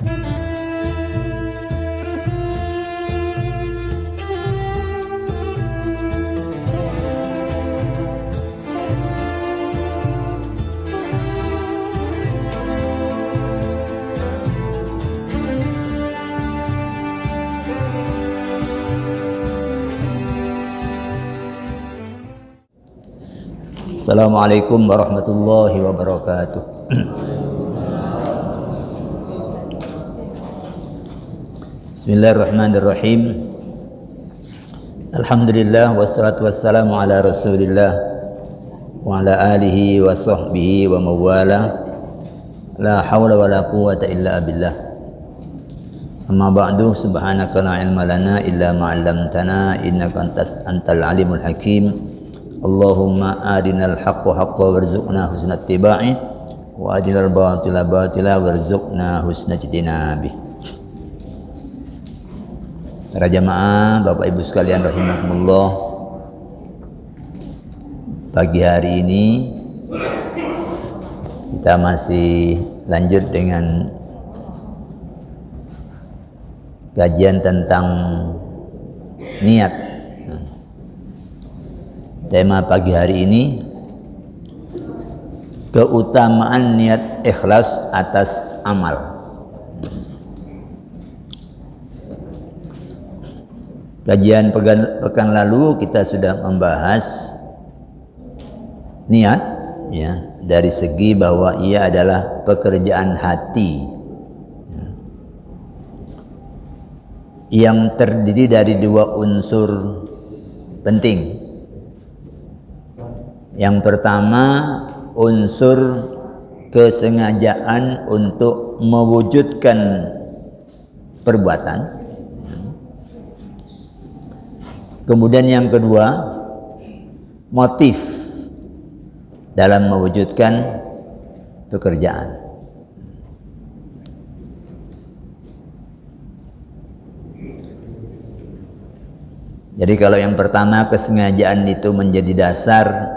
Assalamualaikum warahmatullahi wabarakatuh. Bismillahirrahmanirrahim. Alhamdulillah wassalatu wassalamu ala Rasulillah wa ala alihi wa sahbihi wa mawala. La hawla wa la quwwata illa billah. Amma ba'du, subhanaka la ilma lana illa ma 'allamtana innaka antal alimul hakim. Allahumma arinal haqqa haqqa warzuqna husna ittiba'i wa arinal batila batila warzuqna husna ijtinabi. Para jamaah, Bapak Ibu sekalian rahimakumullah, pagi hari ini kita masih lanjut dengan kajian tentang niat. Tema pagi hari ini, keutamaan niat ikhlas atas amal. Kajian pekan lalu kita sudah membahas niat, ya, dari segi bahwa ia adalah pekerjaan hati, ya, yang terdiri dari dua unsur penting. Yang pertama, unsur kesengajaan untuk mewujudkan perbuatan. Kemudian yang kedua, motif dalam mewujudkan pekerjaan. Jadi kalau yang pertama, kesengajaan itu menjadi dasar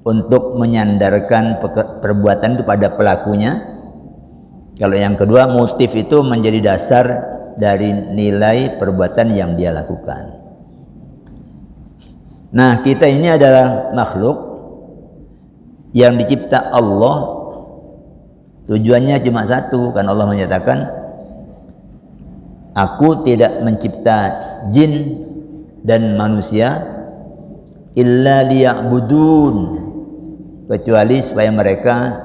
untuk menyandarkan perbuatan itu pada pelakunya. Kalau yang kedua, motif itu menjadi dasar dari nilai perbuatan yang dia lakukan. Nah, kita ini adalah makhluk yang dicipta Allah. Tujuannya cuma satu, kan Allah menyatakan, aku tidak mencipta jin dan manusia illa liya'budun, kecuali supaya mereka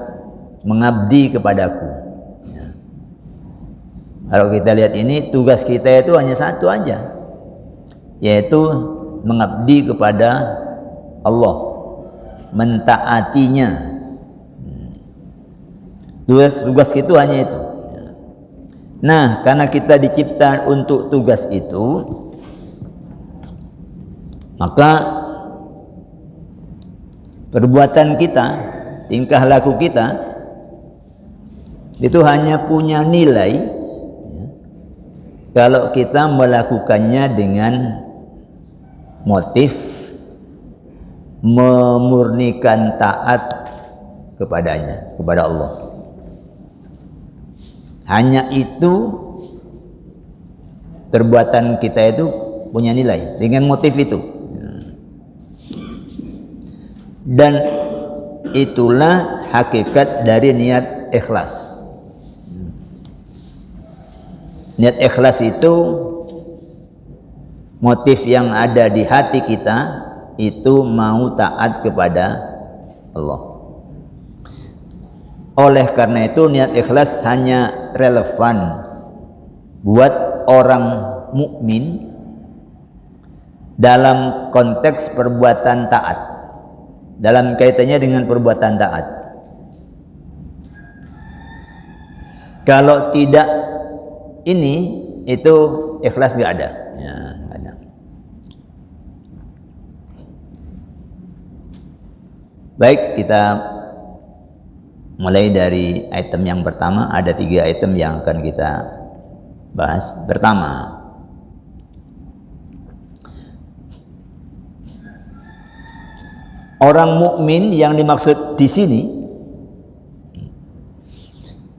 mengabdi kepadaku. Ya. Kalau kita lihat ini, tugas kita itu hanya satu aja, yaitu mengabdi kepada Allah, mentaatinya. Tugas kita hanya itu. Nah, karena kita dicipta untuk tugas itu, maka perbuatan kita, tingkah laku kita itu hanya punya nilai, ya, kalau kita melakukannya dengan motif memurnikan taat kepadanya, kepada Allah. Hanya itu perbuatan kita itu punya nilai dengan motif itu. Dan itulah hakikat dari niat ikhlas. Niat ikhlas itu, motif yang ada di hati kita itu mau taat kepada Allah. Oleh karena itu, niat ikhlas hanya relevan buat orang mukmin dalam konteks perbuatan taat, dalam kaitannya dengan perbuatan taat. Kalau tidak ini, itu ikhlas gak ada. Ya, ada. Baik, kita mulai dari item yang pertama. Ada 3 item yang akan kita bahas. Pertama, orang mukmin yang dimaksud di sini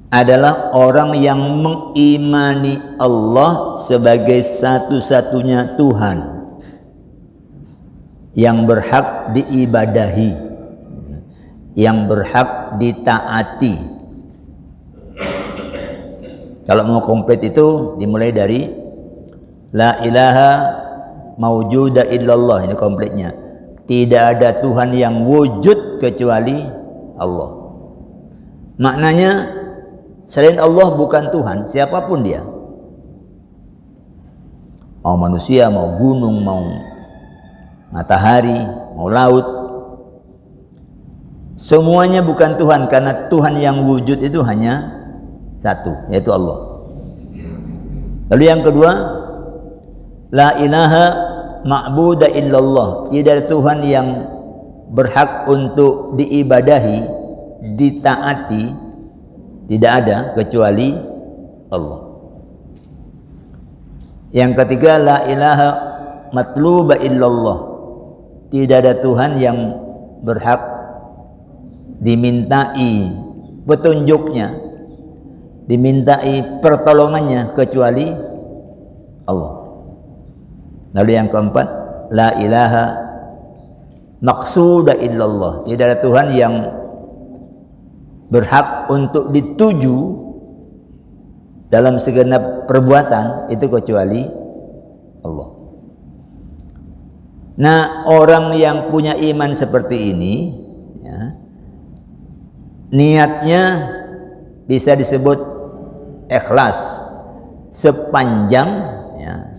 adalah orang yang mengimani Allah sebagai satu-satunya Tuhan yang berhak diibadahi, yang berhak ditaati. Kalau mau komplit itu dimulai dari la ilaha maujuda illallah, ini komplitnya. Tidak ada Tuhan yang wujud kecuali Allah. Maknanya selain Allah bukan Tuhan, siapapun dia. Mau manusia, mau gunung, mau matahari, mau laut, semuanya bukan Tuhan, karena Tuhan yang wujud itu hanya satu, yaitu Allah. Lalu yang kedua, la ilaha ma'buda illallah, tidak ada Tuhan yang berhak untuk diibadahi, ditaati, tidak ada kecuali Allah. Yang ketiga, la ilaha matluba illallah, tidak ada Tuhan yang berhak dimintai petunjuknya, dimintai pertolongannya kecuali Allah. Lalu yang keempat, la ilaha maqsuda illallah, tidak ada Tuhan yang berhak untuk dituju dalam segenap perbuatan itu kecuali Allah. Nah, orang yang punya iman seperti ini, ya, niatnya bisa disebut ikhlas sepanjang, ya,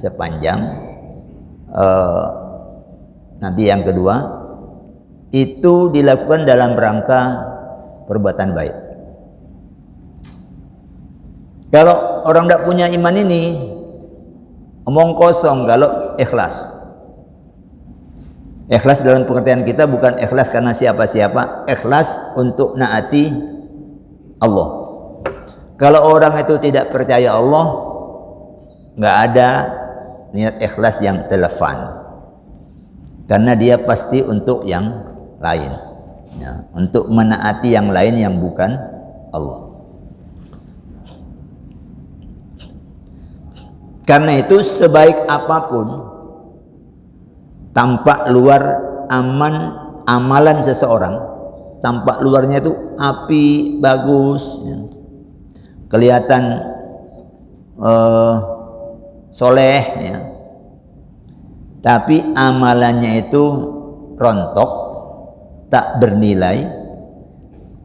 nanti yang kedua itu dilakukan dalam rangka perbuatan baik. Kalau orang tidak punya iman ini omong kosong kalau ikhlas. Ikhlas dalam pengertian kita bukan ikhlas karena siapa-siapa, ikhlas untuk naati Allah. Kalau orang itu tidak percaya Allah, nggak ada niat ikhlas yang relevan, karena dia pasti untuk yang lain, ya, untuk menaati yang lain yang bukan Allah. Karena itu sebaik apapun tampak luar amalan seseorang, tampak luarnya itu api, bagus, ya, kelihatan soleh, ya, tapi amalannya itu rontok, tak bernilai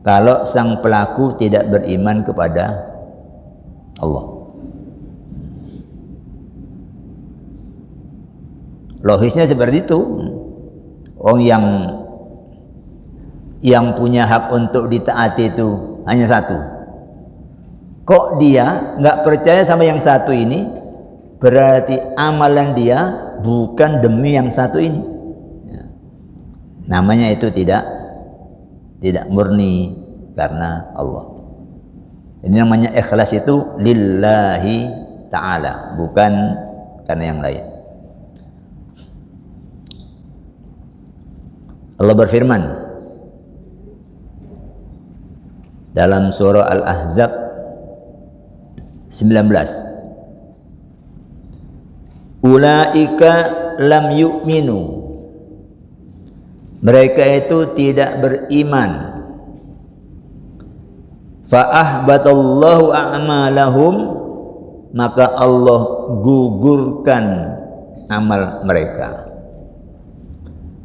kalau sang pelaku tidak beriman kepada Allah. Logisnya seperti itu. Orang yang punya hak untuk ditaati itu hanya satu. Kok dia nggak percaya sama yang satu ini? Berarti amalan dia bukan demi yang satu ini. Ya. Namanya itu tidak murni karena Allah. Ini namanya ikhlas itu lillahi ta'ala, bukan karena yang lain. Allah berfirman dalam surah Al-Ahzab 19, ulaika lam yu'minu, mereka itu tidak beriman, fa ahbatallahu a'malahum, maka Allah gugurkan amal mereka.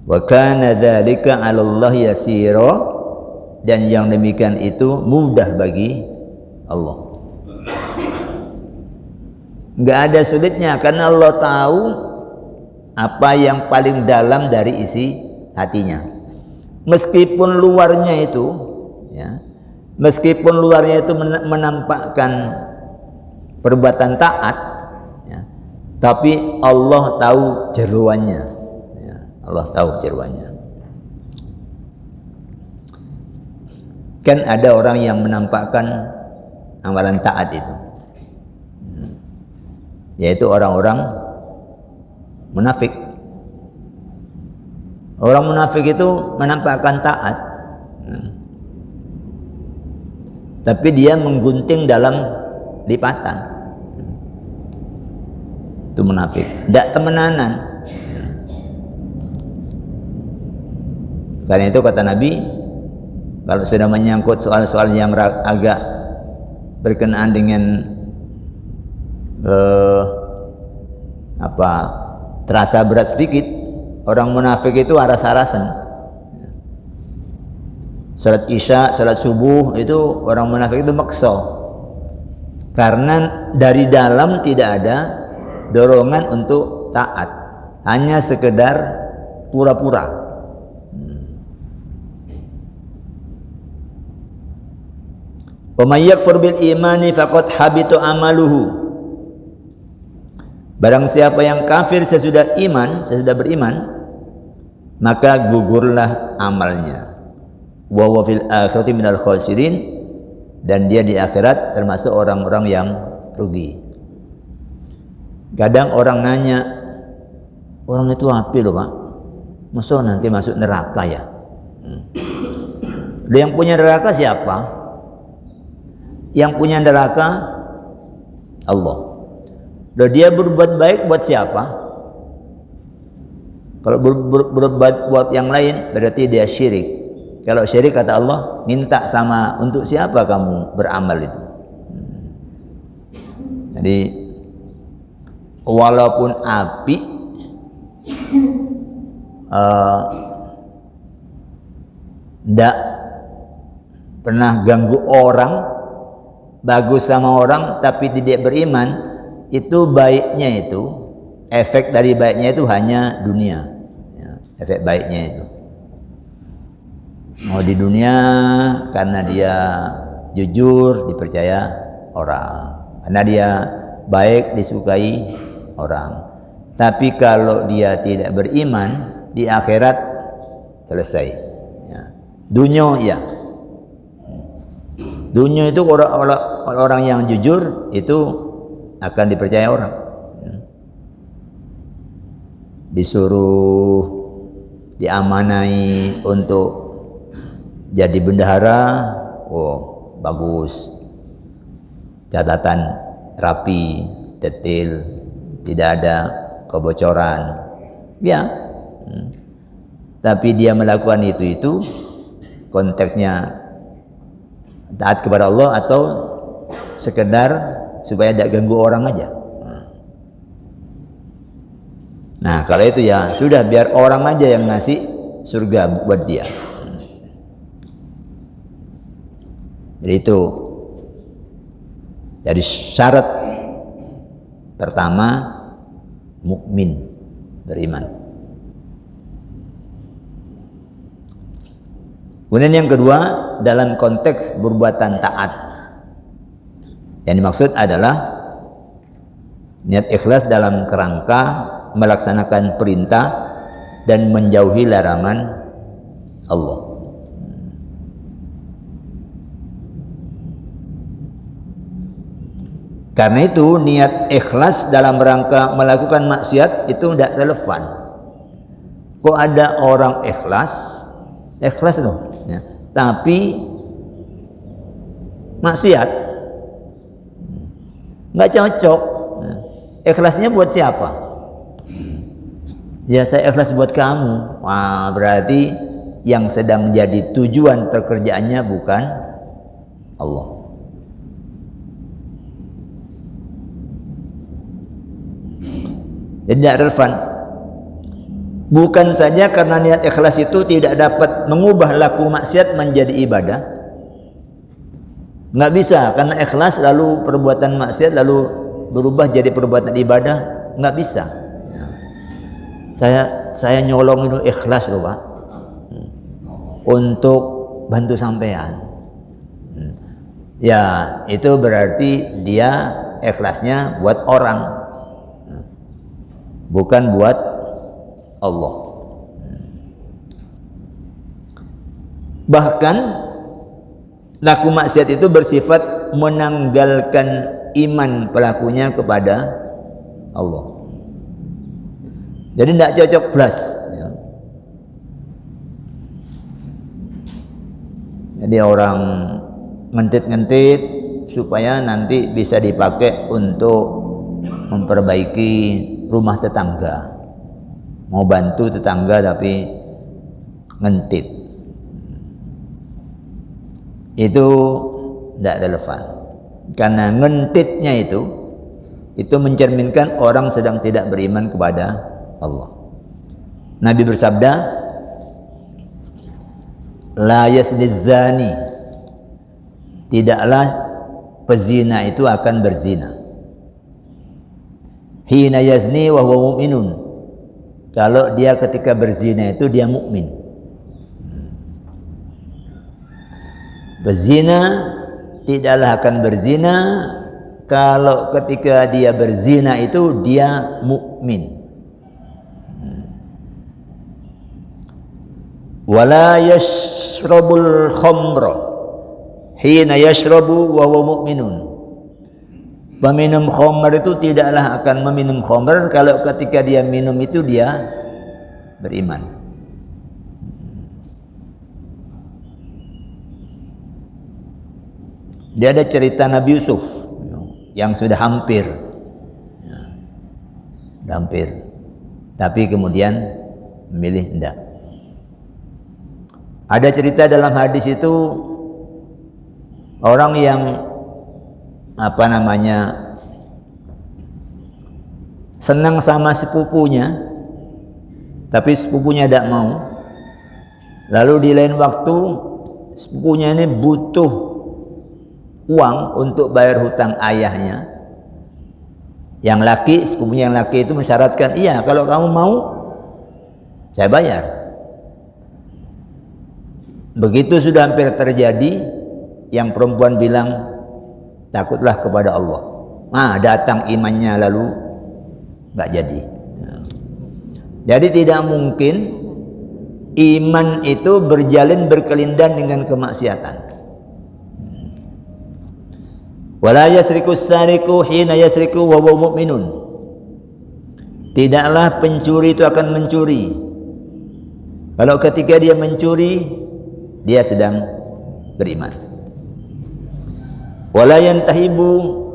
Wa kana dzalika 'ala Allah yasira, dan yang demikian itu mudah bagi Allah. Enggak ada sulitnya karena Allah tahu apa yang paling dalam dari isi hatinya. Meskipun luarnya itu, ya, meskipun luarnya itu menampakkan perbuatan taat, ya, tapi Allah tahu jeroannya. Allah tahu jeroannya. Kan ada orang yang menampakkan amalan taat itu, yaitu orang-orang munafik. Orang munafik itu menampakkan taat, tapi dia menggunting dalam lipatan. Itu munafik, tidak temenanan. Karena itu kata Nabi, kalau sudah menyangkut soal-soal yang agak berkenaan dengan terasa berat sedikit, orang munafik itu aras-arasan. Salat isya, salat subuh itu orang munafik itu maksa, karena dari dalam tidak ada dorongan untuk taat, hanya sekedar pura-pura. Wa may yakfur bil imani faqad habita amaluhu. Barang siapa yang kafir sesudah beriman, maka gugurlah amalnya. Wa huwa fil akhirati minal khasirin, dan dia di akhirat termasuk orang-orang yang rugi. Kadang orang nanya, orang itu apa loh Pak? Masa nanti masuk neraka ya? Yang punya neraka siapa? Yang punya neraka Allah. Lalu dia berbuat baik buat siapa? Kalau berbuat buat yang lain berarti dia syirik. Kalau syirik kata Allah, minta sama untuk siapa kamu beramal itu. Jadi walaupun api tidak pernah ganggu orang, bagus sama orang tapi tidak beriman, itu baiknya itu, efek dari baiknya itu hanya dunia ya, efek baiknya itu mau di dunia karena dia jujur dipercaya orang, karena dia baik disukai orang. Tapi kalau dia tidak beriman, di akhirat selesai ya. Dunia ya, dunia itu orang yang jujur itu akan dipercaya orang. Disuruh diamanai untuk jadi bendahara, oh bagus, catatan rapi, detail, tidak ada kebocoran ya. Tapi dia melakukan itu konteksnya taat kepada Allah atau sekedar supaya tidak ganggu orang aja. Nah kalau itu ya sudah, biar orang aja yang ngasih surga buat dia. Jadi itu jadi syarat pertama mukmin, beriman. Kemudian yang kedua, dalam konteks perbuatan taat, yang dimaksud adalah niat ikhlas dalam kerangka melaksanakan perintah dan menjauhi larangan Allah. Karena itu niat ikhlas dalam rangka melakukan maksiat itu tidak relevan. Kok ada orang ikhlas loh ya, tapi maksiat nggak cocok. Ikhlasnya buat siapa? Ya saya ikhlas buat kamu. Wah, berarti yang sedang menjadi tujuan pekerjaannya bukan Allah. Jadi tidak relevan. Bukan saja karena niat ikhlas itu tidak dapat mengubah laku maksiat menjadi ibadah. Nggak bisa, karena ikhlas lalu perbuatan maksiat lalu berubah jadi perbuatan ibadah, nggak bisa. Ya. Saya nyolong itu ikhlas loh Pak, untuk bantu sampean. Ya itu berarti dia ikhlasnya buat orang, bukan buat Allah. Bahkan laku maksiat itu bersifat menanggalkan iman pelakunya kepada Allah. Jadi tidak cocok plus ya. Jadi orang ngentit-ngentit supaya nanti bisa dipakai untuk memperbaiki rumah tetangga. Mau bantu tetangga tapi ngentit. Itu tidak relevan. Karena ngentitnya itu mencerminkan orang sedang tidak beriman kepada Allah. Nabi bersabda, la yasniz zani, tidaklah pezina itu akan berzina. Hina yazni wa huwa mu'minun, kalau dia ketika berzina itu dia mukmin. Berzina tidaklah akan berzina kalau ketika dia berzina itu dia mukmin. Wala yashrabul khamra hina yashrabu wa huwa mu'minun. Peminum khamr itu tidaklah akan meminum khamr kalau ketika dia minum itu dia beriman. Dia ada cerita Nabi Yusuf yang sudah hampir, tapi kemudian memilih tidak. Ada cerita dalam hadis itu orang yang senang sama sepupunya, tapi sepupunya tidak mau. Lalu di lain waktu sepupunya ini butuh uang untuk bayar hutang ayahnya. Yang laki, sepupunya yang laki itu mensyaratkan, iya kalau kamu mau saya bayar. Begitu sudah hampir terjadi, yang perempuan bilang, takutlah kepada Allah. Datang imannya lalu nggak jadi. Jadi tidak mungkin iman itu berjalin berkelindan dengan kemaksiatan. Wala yasriku sariku hina yasriku wa huwa mu'minun. Tidaklah pencuri itu akan mencuri kalau ketika dia mencuri dia sedang beriman. Wala yantahibu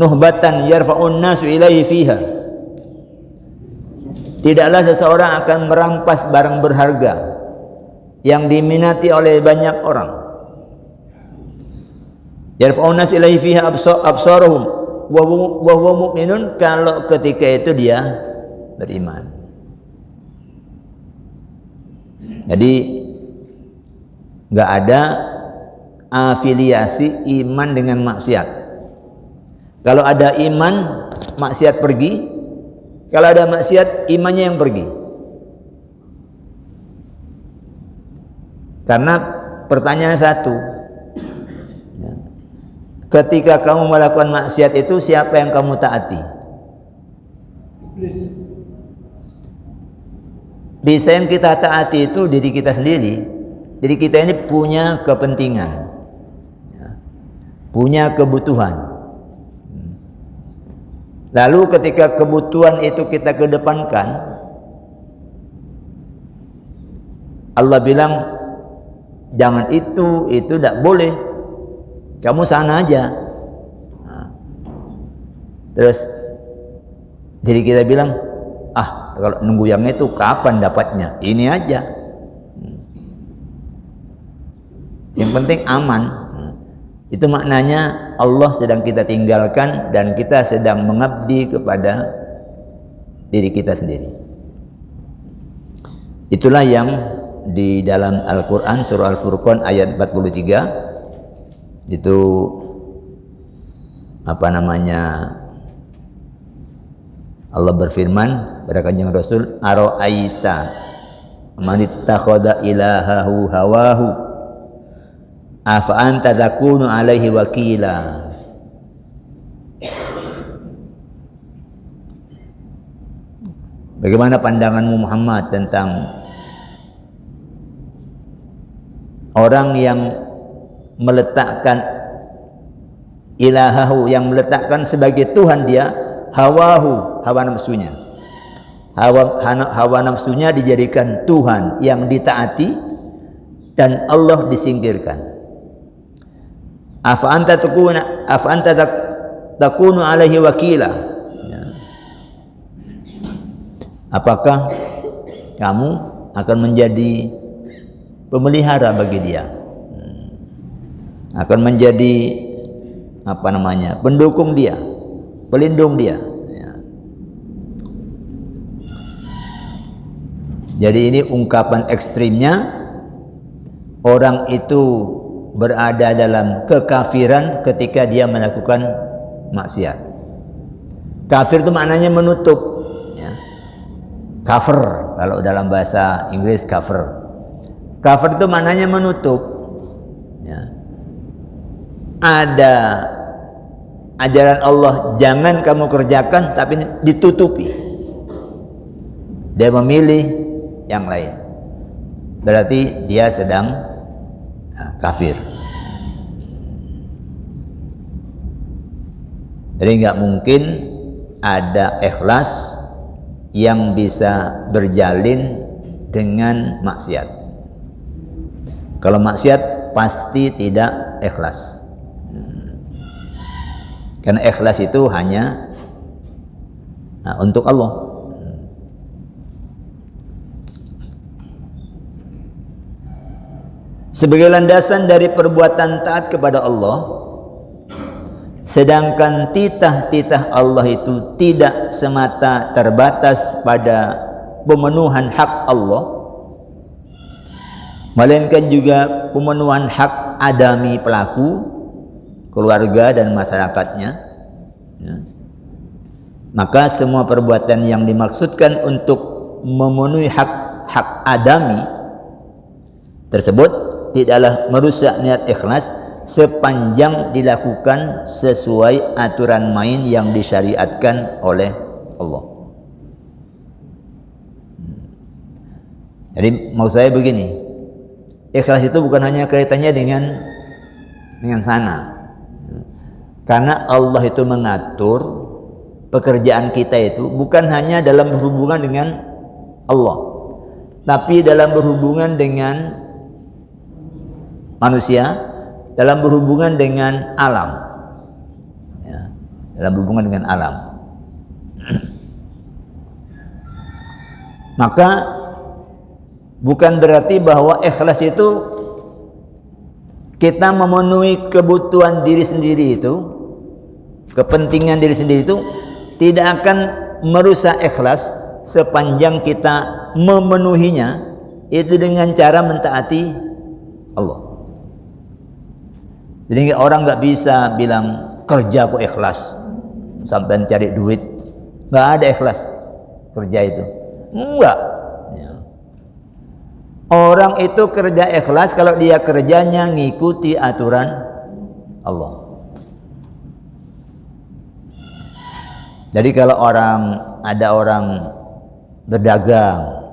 nuhbatan yarfa'un nasu ilaihi fiha. Tidaklah seseorang akan merampas barang berharga yang diminati oleh banyak orang. Yarfa'un nasu ilaihi fiha absarahum wa huwa mu'minun, kalau ketika itu dia beriman. Jadi nggak ada afiliasi iman dengan maksiat. Kalau ada iman, maksiat pergi. Kalau ada maksiat, imannya yang pergi. Karena pertanyaan satu, ketika kamu melakukan maksiat itu siapa yang kamu taati? Bisa yang kita taati itu diri kita sendiri. Jadi kita ini punya kepentingan, punya kebutuhan. Lalu ketika kebutuhan itu kita kedepankan, Allah bilang jangan itu tidak boleh, kamu sana aja. Terus diri kita bilang, kalau nunggu yang itu kapan dapatnya? Ini aja. Yang penting aman. Itu maknanya Allah sedang kita tinggalkan dan kita sedang mengabdi kepada diri kita sendiri. Itulah yang di dalam Al-Quran surah Al-Furqan ayat 43 itu Allah berfirman pada kanjeng Rasul, ara'aita man ittakhadha ilahahu hawahu afa anta takunu alaihi wakila. Bagaimana pandanganmu Muhammad tentang orang yang meletakkan ilahahu, yang meletakkan sebagai Tuhan dia hawahu, hawa nafsunya. Hawa nafsunya dijadikan Tuhan yang ditaati dan Allah disingkirkan. afa anta takunu alaihi wakila. Ya. Apakah kamu akan menjadi pemelihara bagi dia, akan menjadi pendukung dia, pelindung dia. Ya. Jadi ini ungkapan ekstrimnya, orang itu berada dalam kekafiran ketika dia melakukan maksiat. Kafir itu maknanya menutup, ya. Cover kalau dalam bahasa Inggris, cover. Cover itu maknanya menutup. Ya. Ada ajaran Allah jangan kamu kerjakan, tapi ditutupi. Dia memilih yang lain. Berarti dia sedang kafir. Jadi nggak mungkin ada ikhlas yang bisa berjalin dengan maksiat. Kalau maksiat pasti tidak ikhlas. Karena ikhlas itu hanya untuk Allah. Sebagai landasan dari perbuatan taat kepada Allah, sedangkan titah-titah Allah itu tidak semata terbatas pada pemenuhan hak Allah, melainkan juga pemenuhan hak adami pelaku, keluarga dan masyarakatnya. Ya. Maka semua perbuatan yang dimaksudkan untuk memenuhi hak adami tersebut tidaklah merusak niat ikhlas sepanjang dilakukan sesuai aturan main yang disyariatkan oleh Allah. Jadi maksud saya begini, ikhlas itu bukan hanya kaitannya dengan sana. Karena Allah itu mengatur pekerjaan kita itu bukan hanya dalam berhubungan dengan Allah, tapi dalam berhubungan dengan manusia, dalam berhubungan dengan alam, ya, dalam berhubungan dengan alam. Maka bukan berarti bahwa ikhlas itu kita memenuhi kebutuhan diri sendiri itu, kepentingan diri sendiri itu tidak akan merusak ikhlas sepanjang kita memenuhinya itu dengan cara mentaati Allah. Jadi orang nggak bisa bilang kerja kok ikhlas sampai cari duit, nggak ada ikhlas kerja itu, enggak. Ya. Orang itu kerja ikhlas kalau dia kerjanya ngikuti aturan Allah. Jadi kalau ada orang berdagang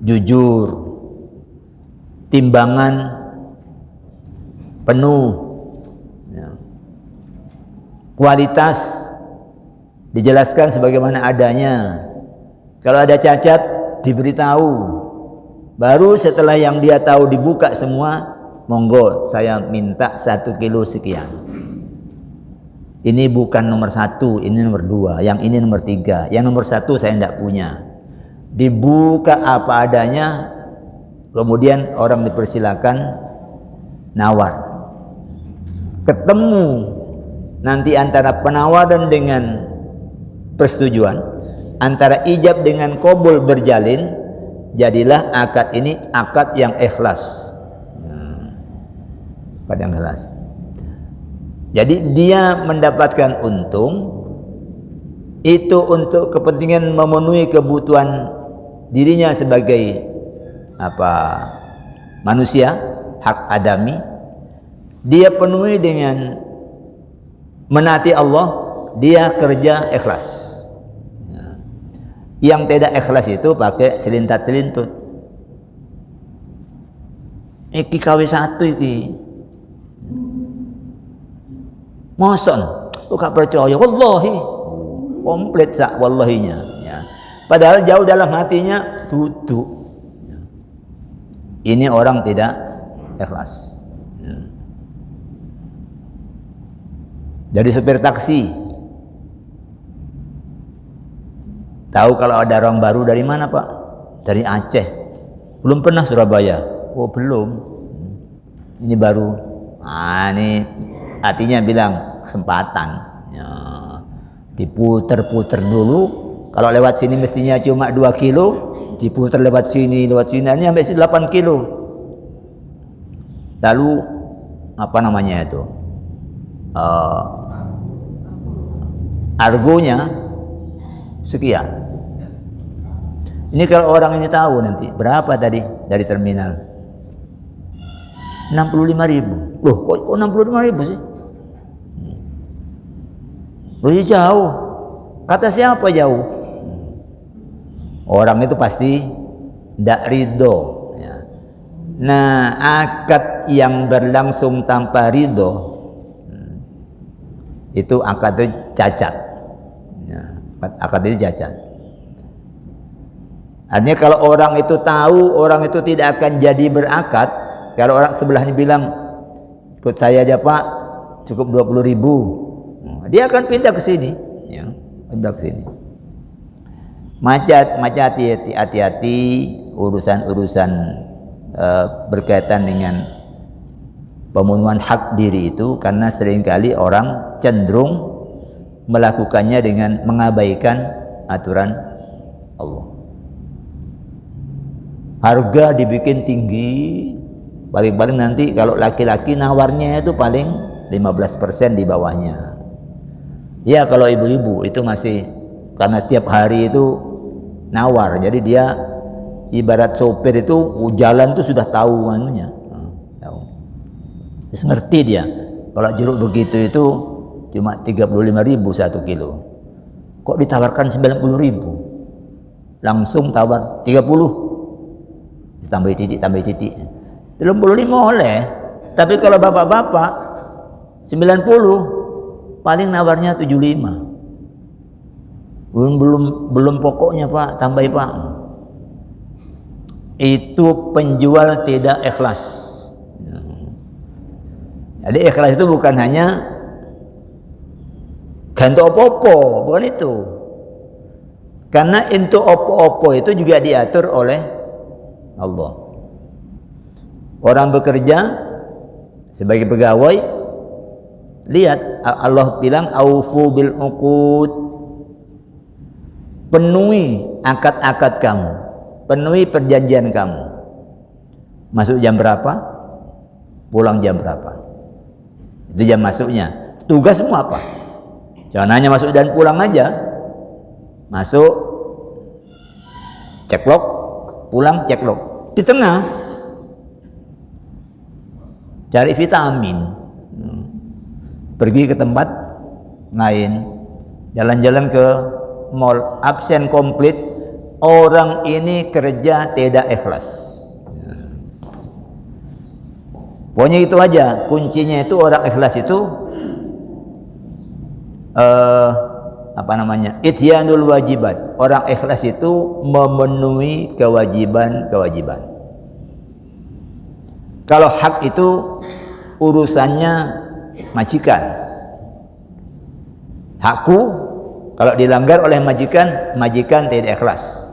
jujur, timbangan penuh, ya, kualitas dijelaskan sebagaimana adanya. Kalau ada cacat diberitahu, baru setelah yang dia tahu dibuka semua, monggo saya minta 1 kilo sekian. Ini bukan nomor 1, ini nomor 2, yang ini nomor 3, yang nomor 1 saya tidak punya. Dibuka apa adanya, kemudian orang dipersilakan nawar. Ketemu nanti antara penawaran dengan persetujuan, antara ijab dengan qabul berjalin, jadilah akad ini akad yang ikhlas. Akad yang ikhlas. Jadi dia mendapatkan untung itu untuk kepentingan memenuhi kebutuhan dirinya sebagai manusia, hak adami. Dia penuhi dengan menaati Allah, dia kerja ikhlas. Ya. Yang tidak ikhlas itu pakai selintat-selintut. Iki KW1 iki. Mosok gak percaya, wallahi. Komplit sak wallahinya, ya. Padahal jauh dalam hatinya duduk. Ya. Ini orang tidak ikhlas. Ya. Jadi supir taksi. Tahu kalau ada orang baru dari mana, Pak? Dari Aceh. Belum pernah Surabaya. Oh, belum. Ini baru. Nah, ini artinya bilang kesempatan. Ya. Diputer-puter dulu. Kalau lewat sini mestinya cuma 2 kilo, diputer lewat sini. Ini sampai 8 kilo. Lalu apa namanya itu? Argonya sekian. Ini kalau orang ini tahu nanti berapa tadi dari terminal? 65.000. Loh, kok 65.000 sih? Loh, ya jauh. Kata siapa jauh? Orang itu pasti tidak ridho. Ya. Nah, akad yang berlangsung tanpa ridho itu akad itu cacat. Ya, akad itu cacat. Artinya kalau orang itu tahu, orang itu tidak akan jadi berakad. Kalau orang sebelahnya bilang, ikut saya aja Pak, cukup 20.000, dia akan pindah ke sini, ya, pindah ke sini. Macet, hati-hati urusan berkaitan dengan pemenuhan hak diri itu, karena seringkali orang cenderung melakukannya dengan mengabaikan aturan Allah. Harga dibikin tinggi, paling-paling nanti kalau laki-laki nawarnya itu paling 15% di bawahnya. Ya kalau ibu-ibu itu masih, karena setiap hari itu nawar, jadi dia ibarat sopir itu jalan itu sudah tahu anunya, tahu. Terus ngerti dia kalau jeruk begitu itu cuma 35.000 1 kilo. Kok ditawarkan 90.000? Langsung tawar 30. Tambah titik 35 oleh. Tapi kalau bapak-bapak 90, paling nawarnya 75. Belum pokoknya Pak, tambahi Pak. Itu penjual tidak ikhlas. Jadi ikhlas itu bukan hanya ganti opo-opo, bukan itu. Karena itu opo-opo itu juga diatur oleh Allah. Orang bekerja sebagai pegawai, lihat Allah bilang aufu bil uqud, penuhi akad-akad kamu, penuhi perjanjian kamu. Masuk jam berapa, pulang jam berapa, itu jam masuknya. Tugasmu apa? Jangan hanya masuk dan pulang aja. Masuk ceklok, pulang ceklok. Di tengah cari vitamin, pergi ke tempat lain, jalan-jalan ke mall, absen komplit. Orang ini kerja tidak ikhlas. Pokoknya itu aja kuncinya, itu orang ikhlas itu ityanul wajibat. Orang ikhlas itu memenuhi kewajiban-kewajiban. Kalau hak itu urusannya majikan. Hakku kalau dilanggar oleh majikan, majikan tidak ikhlas.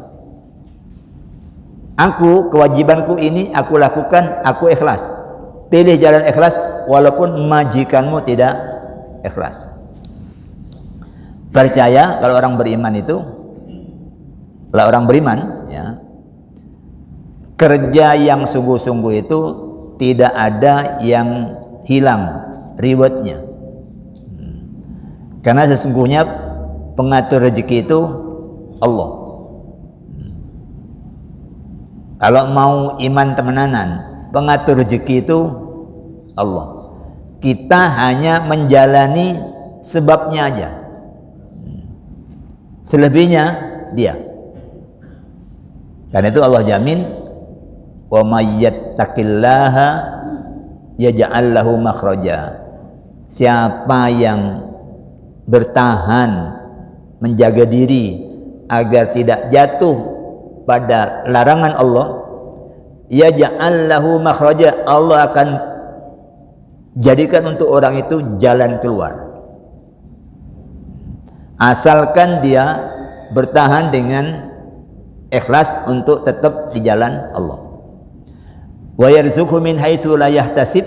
Aku, kewajibanku ini aku lakukan, aku ikhlas. Pilih jalan ikhlas walaupun majikanmu tidak ikhlas. Percaya kalau orang beriman itu, kalau orang beriman ya, kerja yang sungguh-sungguh itu tidak ada yang hilang rewardnya. Karena sesungguhnya pengatur rezeki itu Allah. Kalau mau iman temenanan, pengatur rezeki itu Allah. Kita hanya menjalani sebabnya aja. Selebihnya dia. Karena itu Allah jamin, wa may yattaqillaha yaj'al lahu makhraja. Siapa yang bertahan menjaga diri agar tidak jatuh pada larangan Allah, yaj'al lahu makhraja, Allah akan jadikan untuk orang itu jalan keluar. asalkan dia bertahan dengan ikhlas untuk tetap di jalan Allah. Wa yarzuqhu min haitsu la yahtasib,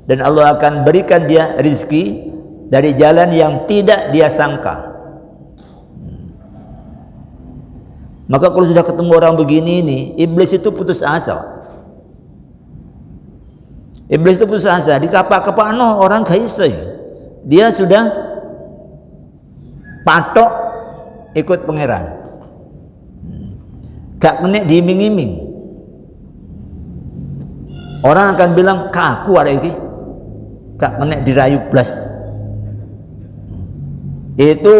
dan Allah akan berikan dia rizki dari jalan yang tidak dia sangka. Maka kalau sudah ketemu orang begini nih, iblis itu putus asa. Iblis itu putus asa, di kapak-kapak orang kaya. Dia sudah patok ikut pangeran. Gak kena diiming-iming. Orang akan bilang kaku ada iki. Gak kena dirayu blas. Itu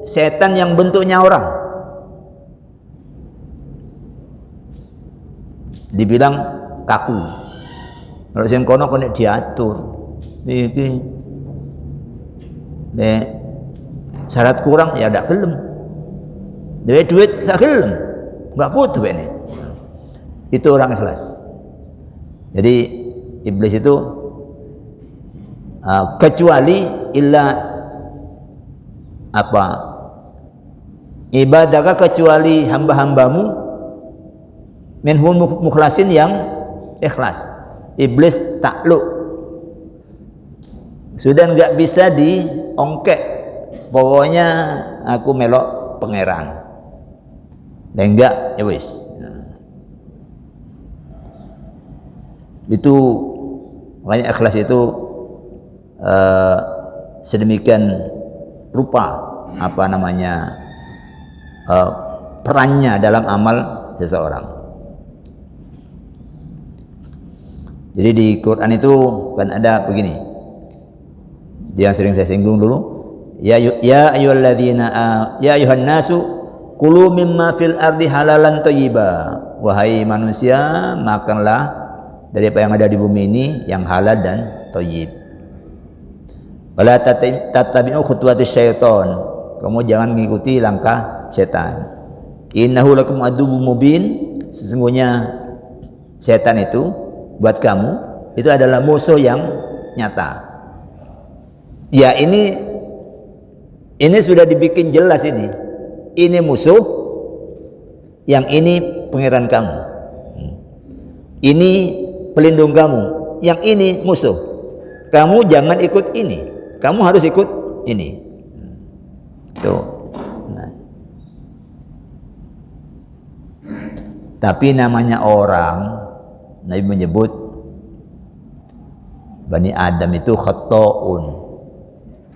setan yang bentuknya orang. Dibilang kaku. Kalau sing kono kena diatur. Iki. Nek syarat kurang ya ndak gelem. Duit ndak gelem. Enggak butuh ini. Itu orang ikhlas. Jadi iblis itu kecuali illa apa? Ibadahkah kecuali hamba-hambamu minhum mukhlasin yang ikhlas. Iblis takluk. Sudah enggak bisa diongkek. Pokoknya aku melok pangeran. Dan enggak, ya wis. Itu makanya ikhlas itu sedemikian rupa apa namanya perannya dalam amal seseorang. Jadi di Quran itu kan ada begini, yang sering saya singgung dulu, ya ayyuhalladzina ya ayuhan nasu kulu mimma fil ardi halalan thayyiba, wahai manusia makanlah dari apa yang ada di bumi ini yang halal dan thayyib. Wala tattabi'u khutuwatis syaiton, kamu jangan mengikuti langkah setan. Innahu lakum aduwwum mubin, sesungguhnya setan itu buat kamu itu adalah musuh yang nyata. Ya ini sudah dibikin jelas ini. Ini musuh, yang ini pangeran kamu. Ini pelindung kamu, yang ini musuh. Kamu jangan ikut ini, kamu harus ikut ini. Tuh. Nah. Tapi namanya orang, Nabi menyebut Bani Adam itu khata'un,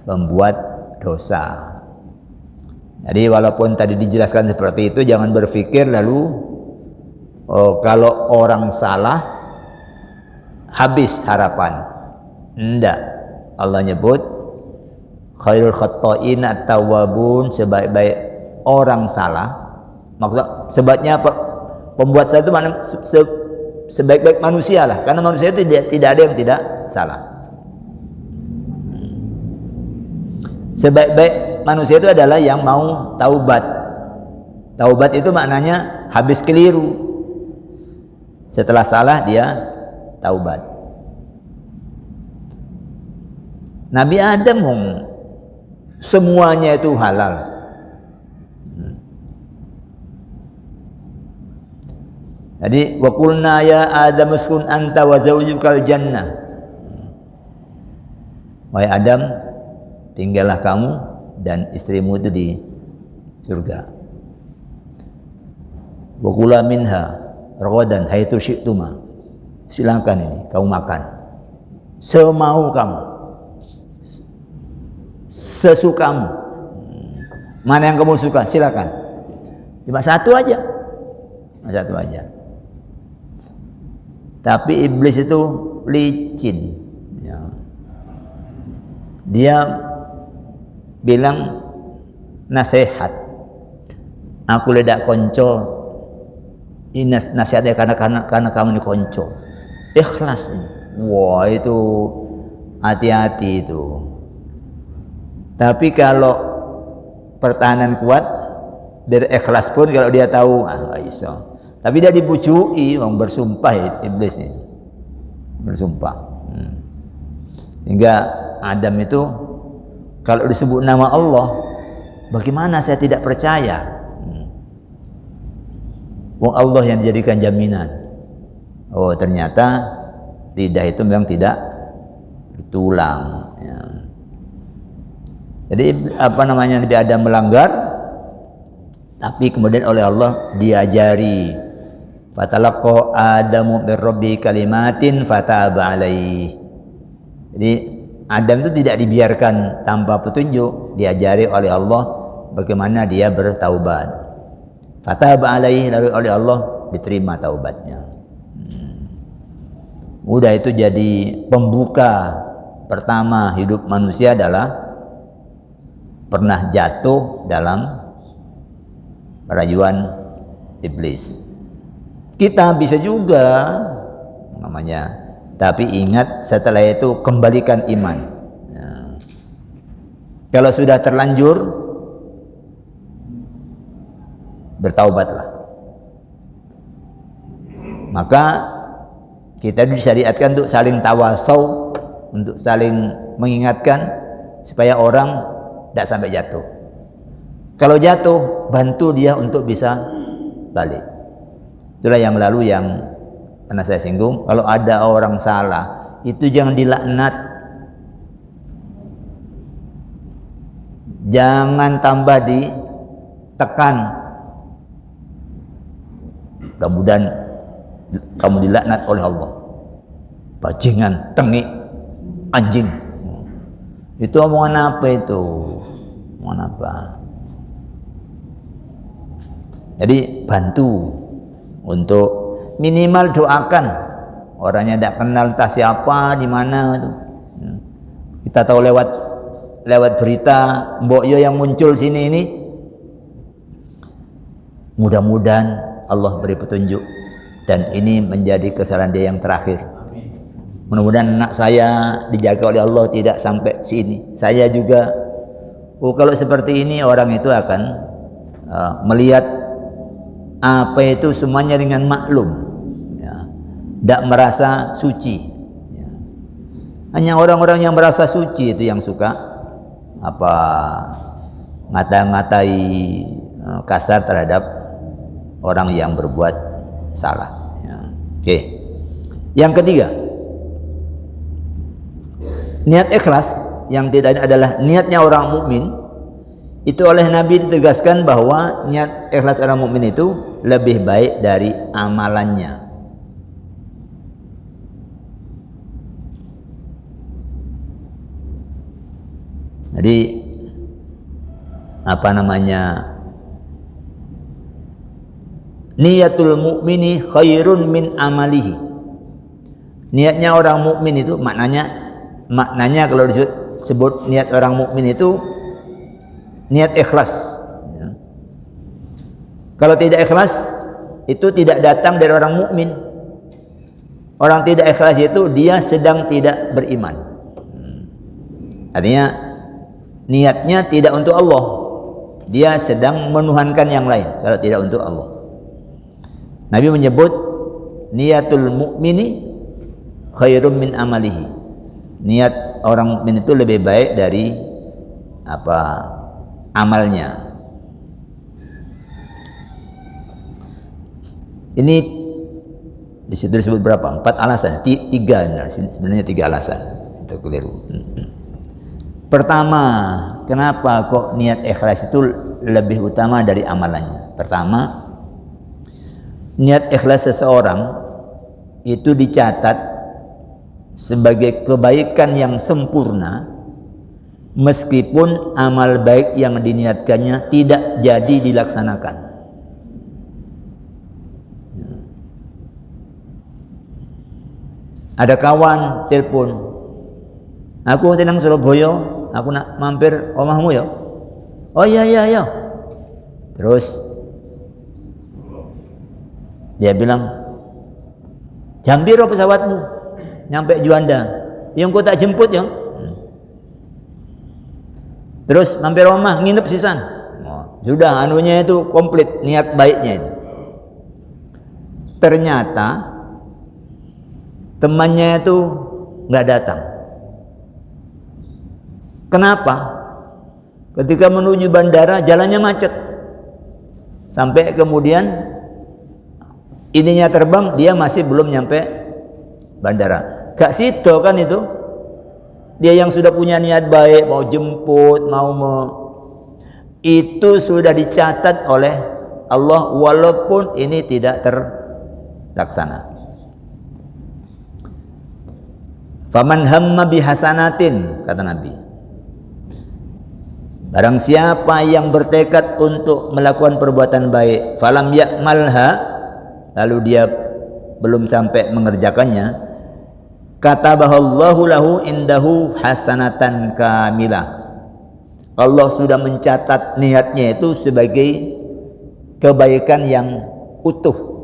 membuat dosa. Jadi walaupun tadi dijelaskan seperti itu, jangan berpikir lalu kalau orang salah habis harapan. Enggak. Allah nyebut khairul khata'in at-tawwabun, sebaik-baik orang salah. Maksud sebabnya apa? Pembuat salah itu mana sebaik-baik manusia lah, karena manusia itu tidak ada yang tidak salah. Sebaik-baik manusia itu adalah yang mau taubat. Taubat itu maknanya habis keliru, setelah salah dia taubat. Nabi Adam semuanya itu halal. Jadi wa qulna ya Adam uskun anta wa zawjukal jannah. Wahai Adam, tinggallah kamu dan istrimu itu di surga. Wa kula minha ragadan haitsu syi'tuma. Silakan ini kamu makan semau kamu, sesukamu. Mana yang kamu suka silakan. Cuma satu aja. Satu aja. Tapi iblis itu licin. Ya. Dia bilang nasihat. Aku ledak konco. Ini nasihatnya karena kamu ini konco. Ikhlas ini. Wah itu hati-hati itu. Tapi kalau pertahanan kuat dari ikhlas pun kalau dia tahu nggak bisa. Tapi dia dibujuki, bersumpah iblis ini. Bersumpah. Hingga Adam itu kalau disebut nama Allah Bagaimana saya tidak percaya? Wong Allah yang dijadikan jaminan. Oh, ternyata lidah itu memang tidak bertulang. Ya. Jadi Nabi Adam melanggar, tapi kemudian oleh Allah diajari. Fatalaqa Adamu min Rabbi kalimatin fataba alaihi. Jadi Adam itu tidak dibiarkan tanpa petunjuk, diajari oleh Allah bagaimana dia bertaubat. Fataba alaihi, lalu oleh Allah diterima taubatnya. Udah itu jadi pembuka pertama hidup manusia adalah pernah jatuh dalam rayuan iblis. Kita bisa juga namanya, tapi ingat setelah itu kembalikan iman. Ya. Kalau sudah terlanjur, bertaubatlah. Maka kita disyariatkan untuk saling tawasau, untuk saling mengingatkan supaya orang tidak sampai jatuh. Kalau jatuh, bantu dia untuk bisa balik. Itulah yang lalu yang pernah saya singgung. Kalau ada orang salah, itu jangan dilaknat, jangan tambah ditekan. Mudah-mudahan kamu dilaknat oleh Allah. Bajingan, tengik, anjing. Itu omongan apa itu? Omongan apa? Jadi bantu untuk minimal doakan. Orangnya tidak kenal entah siapa di mana itu. Kita tahu lewat berita Mbok Yo yang muncul sini ini. Mudah-mudahan Allah beri petunjuk dan ini menjadi kesalahan dia yang terakhir. Mudah-mudahan anak saya dijaga oleh Allah tidak sampai sini. Saya juga. Kalau seperti ini orang itu akan melihat apa itu semuanya dengan maklum, ya. Tidak merasa suci, ya. Hanya orang-orang yang merasa suci itu yang suka ngata-ngatai kasar terhadap orang yang berbuat salah, ya. Oke. Yang ketiga, niat ikhlas yang tidak adalah niatnya orang mukmin. Itu oleh Nabi ditegaskan bahwa niat ikhlas orang mukmin itu lebih baik dari amalannya. Jadi niatul mukmini khairun min amalihi. Niatnya orang mukmin itu maknanya kalau disebut niat orang mukmin itu niat ikhlas. Ya. Kalau tidak ikhlas, itu tidak datang dari orang mukmin. Orang tidak ikhlas itu dia sedang tidak beriman. Artinya niatnya tidak untuk Allah. Dia sedang menuhankan yang lain kalau tidak untuk Allah. Nabi menyebut niatul mukmini khairum min amalihi. Niat orang mukmin itu lebih baik dari amalnya. Ini di situ disebut berapa? 4 alasan. 3 sebenarnya 3 alasan. Itu keliru. Pertama, kenapa kok niat ikhlas itu lebih utama dari amalannya? Pertama, niat ikhlas seseorang itu dicatat sebagai kebaikan yang sempurna meskipun amal baik yang diniatkannya tidak jadi dilaksanakan. Ada kawan telepon, aku tenang Surabaya, aku nak mampir omahmu ya. Oh iya. Terus dia bilang, jam piro pesawatmu nyampe Juanda? Yang kau tak jemput ya. Terus mampir rumah nginep sisan. Sudah anunya itu komplit niat baiknya itu. Ternyata temannya itu nggak datang. Kenapa? Ketika menuju bandara jalannya macet. Sampai kemudian ininya terbang, dia masih belum nyampe bandara. Gak situ kan itu. Dia yang sudah punya niat baik, mau jemput, itu sudah dicatat oleh Allah walaupun ini tidak terlaksana. Faman hamma bihasanatin, kata Nabi, barang siapa yang bertekad untuk melakukan perbuatan baik, falam yakmalha, lalu dia belum sampai mengerjakannya, katabahallahu lahu indahu hasanatan kamilah. Allah sudah mencatat niatnya itu sebagai kebaikan yang utuh.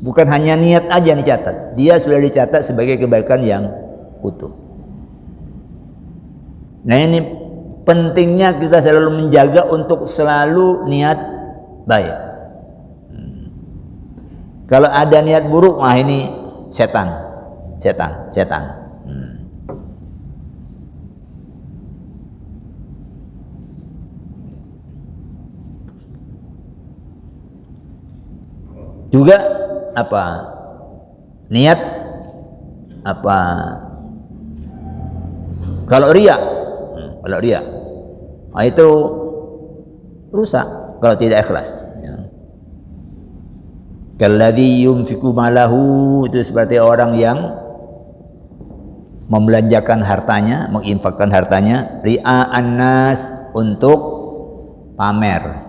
Bukan hanya niat aja yang dicatat, dia sudah dicatat sebagai kebaikan yang utuh. Nah, ini pentingnya kita selalu menjaga untuk selalu niat baik. Kalau ada niat buruk, wah ini setan. Juga apa? Niat apa? Kalau riya, itu rusak kalau tidak ikhlas. Kalladzi yunfiqu malahu, itu seperti orang yang membelanjakan hartanya, menginfakkan hartanya ria'an nas, untuk pamer.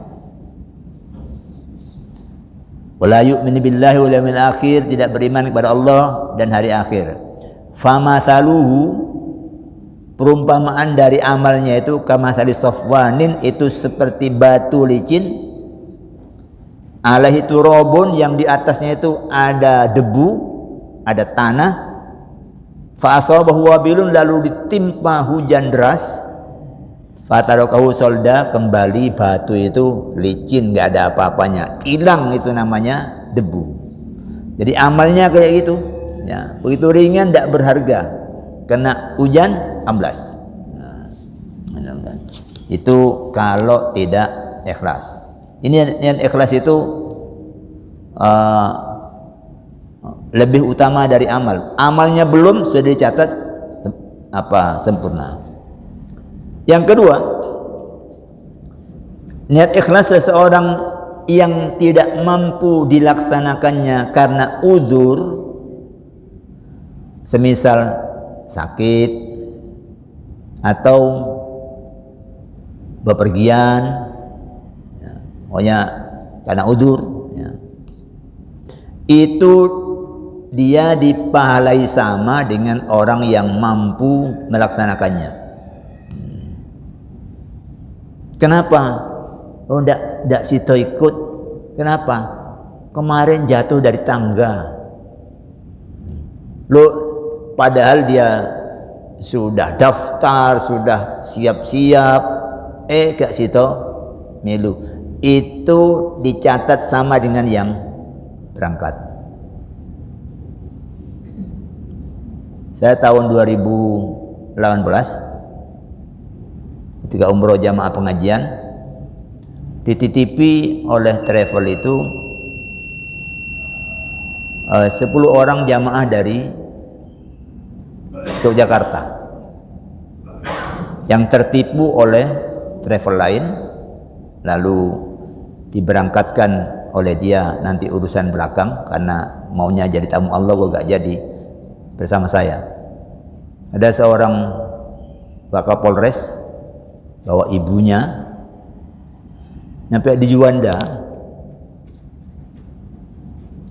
Wala yu'minu billahi wal yawmil akhir, tidak beriman kepada Allah dan hari akhir. Famathaluhu, perumpamaan dari amalnya itu kamathali safwanin, itu seperti batu licin, alaihi turabun, yang di atasnya itu ada debu, ada tanah, fa asabahu wabilun, lalu ditimpa hujan deras, fatarakahu solda, kembali batu itu licin, nggak ada apa-apanya, hilang, itu namanya debu. Jadi amalnya kayak gitu ya, begitu ringan, tidak berharga, kena hujan amblas. Nah, itu kalau tidak ikhlas. Ini yang ikhlas itu lebih utama dari amal. Amalnya belum sudah dicatat sempurna. Yang kedua, niat ikhlas seseorang yang tidak mampu dilaksanakannya karena udzur, semisal sakit atau bepergian, ya, pokoknya karena udzur, ya, itu dia dipahalai sama dengan orang yang mampu melaksanakannya. Kenapa? Oh, ndak sito ikut. Kenapa? Kemarin jatuh dari tangga. Lo padahal dia sudah daftar, sudah siap-siap, gak sito milu. Itu dicatat sama dengan yang berangkat. Saya tahun 2018 ketika umroh jamaah pengajian, dititipi oleh travel itu 10 orang jamaah dari Yogyakarta yang tertipu oleh travel lain, lalu diberangkatkan oleh dia, nanti urusan belakang, karena maunya jadi tamu Allah, gue gak jadi bersama saya. Ada seorang Wakapolres bawa ibunya nyampe di Juanda.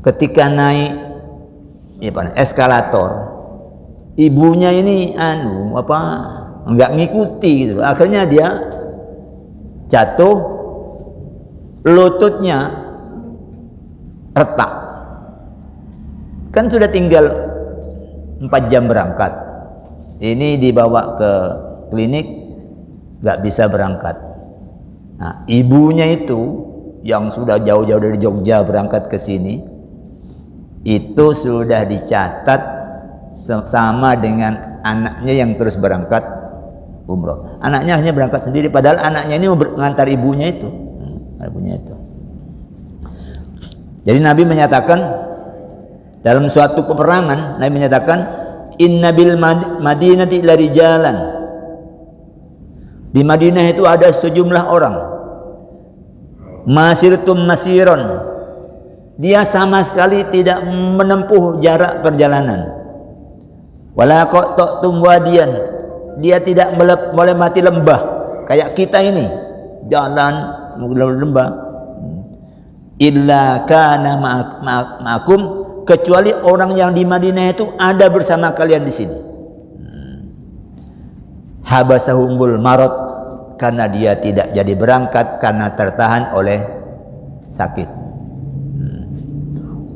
Ketika naik eskalator, ibunya ini nggak ngikuti gitu. Akhirnya dia jatuh, lututnya retak. Kan sudah tinggal 4 jam berangkat. Ini dibawa ke klinik, nggak bisa berangkat. Nah, ibunya itu yang sudah jauh-jauh dari Jogja berangkat ke sini, itu sudah dicatat sama dengan anaknya yang terus berangkat umroh. Anaknya hanya berangkat sendiri, padahal anaknya ini mengantar ibunya itu. Jadi Nabi menyatakan dalam suatu peperangan, Nabi menyatakan inna bil madinati larijalan. Di Madinah itu ada sejumlah orang. Masirtum masiron. Dia sama sekali tidak menempuh jarak perjalanan. Wala qata'tum wadiyan. Dia tidak melewati lembah kayak kita ini. Jalan lembah. Illa kana ma'akum, kecuali orang yang di Madinah itu ada bersama kalian di sini. Habasahumbul marad, karena dia tidak jadi berangkat karena tertahan oleh sakit.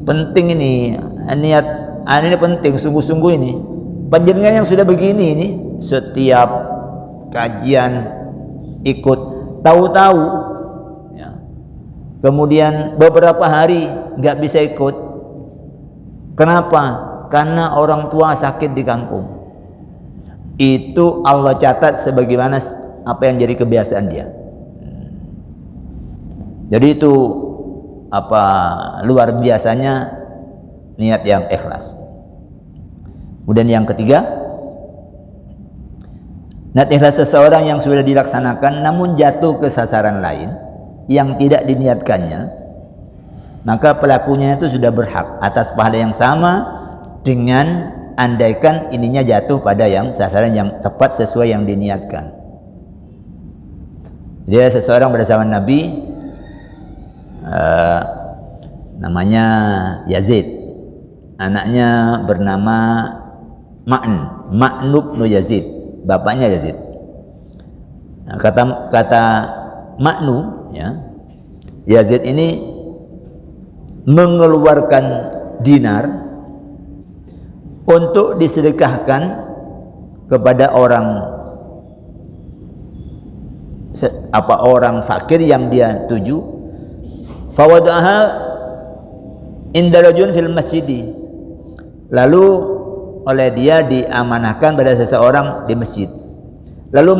Penting ini niat, ini penting sungguh-sungguh ini. Panjenengan yang sudah begini ini setiap kajian ikut, tahu-tahu ya, kemudian beberapa hari nggak bisa ikut. Kenapa? Karena orang tua sakit di kampung. Itu Allah catat sebagaimana apa yang jadi kebiasaan dia. Jadi itu apa luar biasanya niat yang ikhlas. Kemudian yang ketiga, niat ikhlas seseorang yang sudah dilaksanakan namun jatuh ke sasaran lain yang tidak diniatkannya, maka pelakunya itu sudah berhak atas pahala yang sama dengan andaikan ininya jatuh pada yang sasaran yang tepat sesuai yang diniatkan. Jadi ada seseorang pada zaman Nabi, namanya Yazid, anaknya bernama Ma'nu bin Yazid, bapaknya Yazid. Nah, kata Ma'nu, ya, Yazid ini mengeluarkan dinar untuk disedekahkan kepada orang fakir yang dia tuju. Fawadaha inda rajulin fil masjid. Lalu oleh dia diamanahkan pada seseorang di masjid. Lalu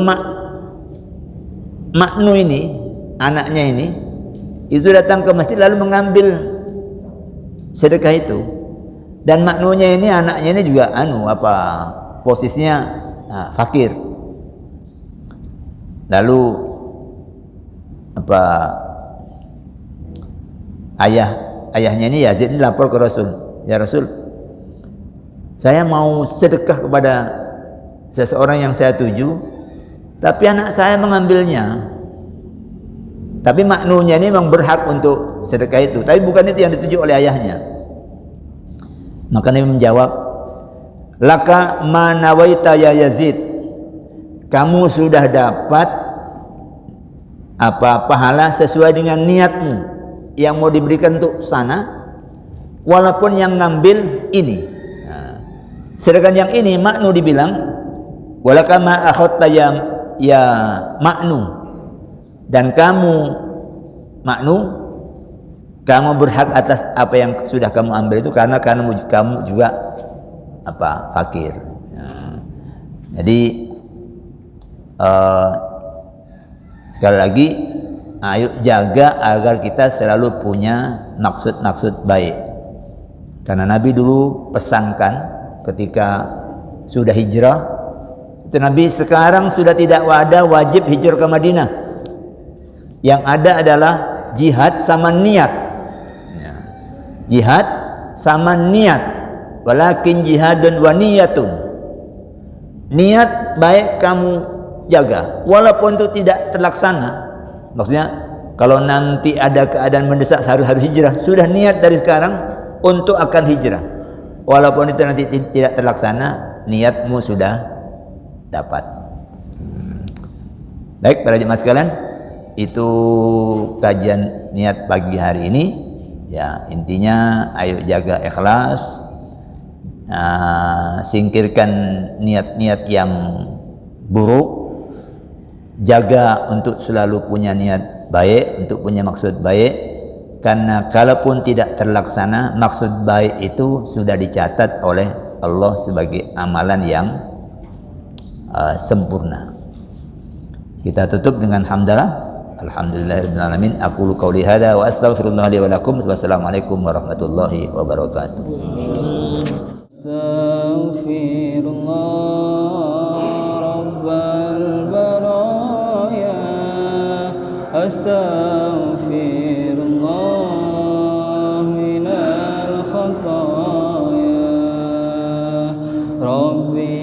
Ma'nu ini, anaknya ini, itu datang ke masjid lalu mengambil sedekah itu. Dan Ma'nunya ini, anaknya ini juga posisinya fakir. Lalu ayahnya ini Yazid ini lapor ke Rasul, ya Rasul, saya mau sedekah kepada seseorang yang saya tuju, tapi anak saya mengambilnya. Tapi Ma'nunya ini memang berhak untuk sedekah itu, tapi bukan itu yang dituju oleh ayahnya. Maka Nabi menjawab, laka ma nawaita ya Yazid, kamu sudah dapat pahala sesuai dengan niatmu yang mau diberikan untuk sana, walaupun yang ngambil ini. Nah, sedangkan yang ini Ma'nu dibilang, walaka ma akhadta ya Ma'nu, dan kamu Ma'nu, kamu berhak atas apa yang sudah kamu ambil itu karena kamu juga fakir. Nah, jadi sekali lagi, ayo jaga agar kita selalu punya maksud-maksud baik. Karena Nabi dulu pesankan ketika sudah hijrah, itu Nabi sekarang sudah tidak ada wajib hijrah ke Madinah. Yang ada adalah jihad sama niat. Jihad sama niat, walakin jihadun wa niyatun. Niat baik kamu jaga, walaupun itu tidak terlaksana. Maksudnya kalau nanti ada keadaan mendesak harus hijrah, sudah niat dari sekarang untuk akan hijrah. Walaupun itu nanti tidak terlaksana, niatmu sudah dapat. Baik para jemaah sekalian, itu kajian niat pagi hari ini. Ya, intinya ayo jaga ikhlas, singkirkan niat-niat yang buruk, jaga untuk selalu punya niat baik, untuk punya maksud baik, karena kalaupun tidak terlaksana, maksud baik itu sudah dicatat oleh Allah sebagai amalan yang sempurna. Kita tutup dengan hamdalah. Alhamdulillahirabbil alamin. Aqulu qouli hadza wa astaghfirullah li wa lakum. Wassalamualaikum warahmatullahi wabarakatuh. Astaghfirullah minal khataaya Rabbi